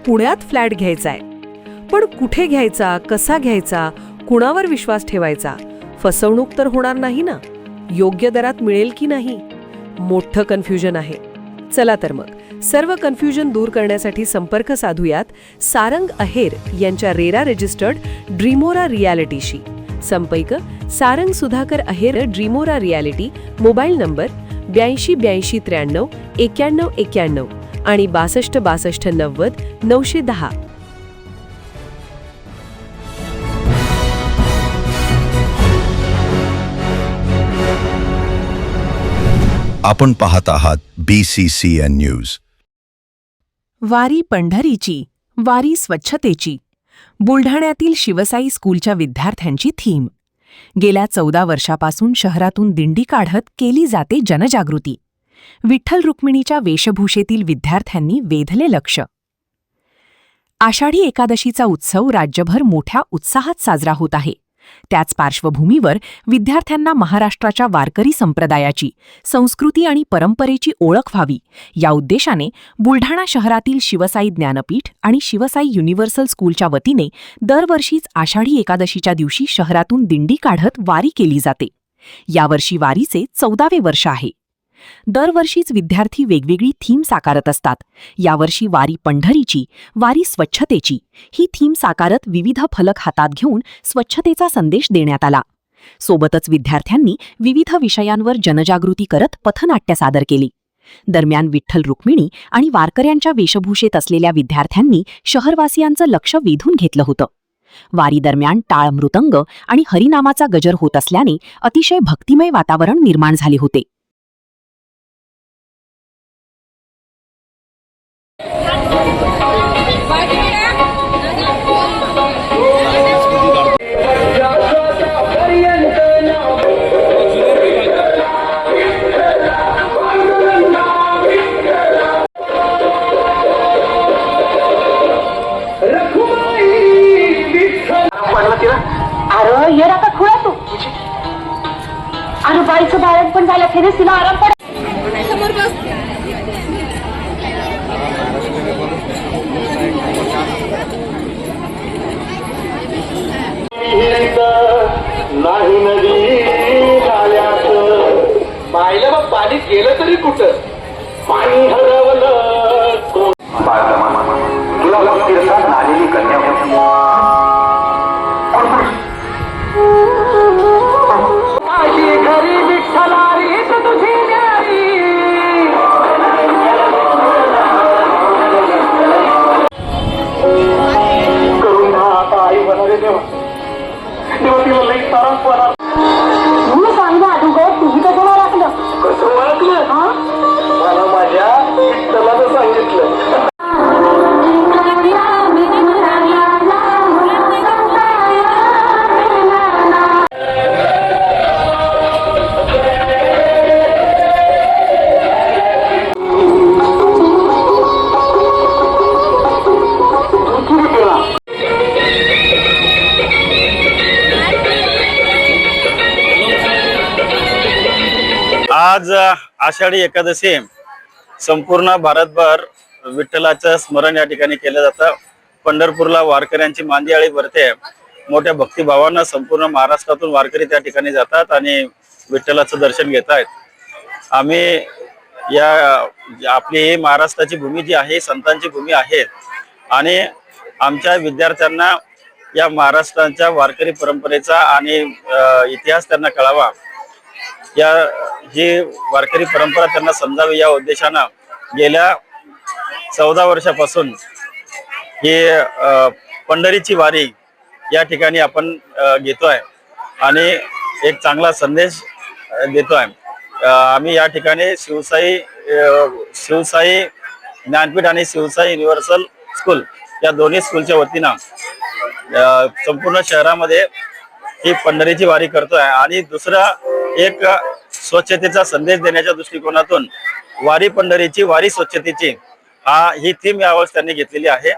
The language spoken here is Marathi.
पुण्यात फ्लॅट घ्यायचा आहे. पण कुठे घ्यायचा, कसा घ्यायचा, कुणावर विश्वास ठेवायचा? फसवणूक तर होणार नाही ना? योग्य दरात मिळेल की नाही? मोठं कन्फ्युजन आहे. चला तर मग सर्व कन्फ्युजन दूर करण्यासाठी संपर्क साधूयात सारंग अहेर यांच्या रेरा रजिस्टर्ड ड्रीमोरा रियालिटीशी. संपर्क सारंग सुधाकर अहेर, ड्रीमोरा रियालिटी. मोबाईल नंबर 82 83 91 91 आणि 62 62 90 910. आपण पाहत आहात BCCN न्यूज. वारी पंढरीची, वारी स्वच्छतेची. बुलढाण्यातील शिवसाई स्कूलच्या विद्यार्थ्यांची थीम. गेल्या 14 वर्षापासून शहरातून दिंडी काढत केली जाते जनजागृती. विठ्ठल रुक्मिणीच्या वेशभूषेतील विद्यार्थ्यांनी वेधले लक्ष. आषाढी एकादशीचा उत्सव राज्यभर मोठ्या उत्साहात साजरा होत आहे. त्याच पार्श्वभूमीवर विद्यार्थ्यांना महाराष्ट्राच्या वारकरी संप्रदायाची, संस्कृती आणि परंपरेची ओळख व्हावी या उद्देशाने बुलढाणा शहरातील शिवसाई ज्ञानपीठ आणि शिवसाई युनिव्हर्सल स्कूलच्या वतीने दरवर्षीच आषाढी एकादशीच्या दिवशी शहरातून दिंडी काढत वारी केली जाते. यावर्षी वारीचे 14वे वर्ष आहे. दरवर्षीच विद्यार्थी वेगवेगळी थीम साकारत असतात. यावर्षी वारी पंढरीची, वारी स्वच्छतेची ही थीम साकारत विविध फलक हातात घेऊन स्वच्छतेचा संदेश देण्यात आला. सोबतच विद्यार्थ्यांनी विविध विषयांवर जनजागृती करत पथनाट्य सादर केली. दरम्यान विठ्ठल रुक्मिणी आणि वारकऱ्यांच्या वेशभूषेत असलेल्या विद्यार्थ्यांनी शहरवासियांचं लक्ष वेधून घेतलं होतं. वारी दरम्यान टाळ, मृदंग आणि हरिनामाचा गजर होत असल्याने अतिशय भक्तिमय वातावरण निर्माण झाले होते. अरे ये आता खुळा तू. अरे बाईचं बाळण पण झालं, फिरेस तिला आराम पड. समोर बस. नाही नदी नाल्यात बायला मग पाणी गेलं तरी कुठं पाणी हरवलं. तुला मग तीर्थात आलेली कन्या माझी घरी विठ्ठलारी तुझी न्यारी. करून आता आई होणारे देवा तिला लई तारांग पडा. म्हणून सांगा अगोदर तुझी कसं ओळखलं? कसं ओळखलं? मला माझ्या विठ्ठलानं सांगितलं. आज आषाढी एकादशी संपूर्ण भारतभर विठ्ठलाचं स्मरण या ठिकाणी केलं जातं. पंढरपूरला वारकऱ्यांची मांदियाळी भरते. मोठ्या भक्तिभावानं संपूर्ण महाराष्ट्रातून वारकरी त्या ठिकाणी जातात आणि विठ्ठलाचं दर्शन घेत आहेत. आम्ही आपली ही महाराष्ट्राची भूमी जी आहे, संतांची भूमी आहे आणि आमच्या विद्यार्थ्यांना या महाराष्ट्राच्या वारकरी परंपरेचा आणि इतिहास त्यांना कळावा, ही वारकरी परंपरा त्यांना समजावी या उद्देशानं गेल्या 14 वर्षापासून ही पंढरीची वारी या ठिकाणी आपण घेतोय आणि एक चांगला संदेश देतोय. आम्ही या ठिकाणी शिवसाई ज्ञानपीठ आणि शिवसाई युनिव्हर्सल स्कूल या दोन्ही स्कूलच्या वतीनं संपूर्ण शहरामध्ये ही पंढरीची वारी करतोय आणि दुसरा एक स्वच्छतेचा संदेश देण्याच्या दृष्टिकोनातून वारी पंढरीची, वारी स्वच्छतेची ही थीम यावेळेस त्यांनी घेतलेली आहे.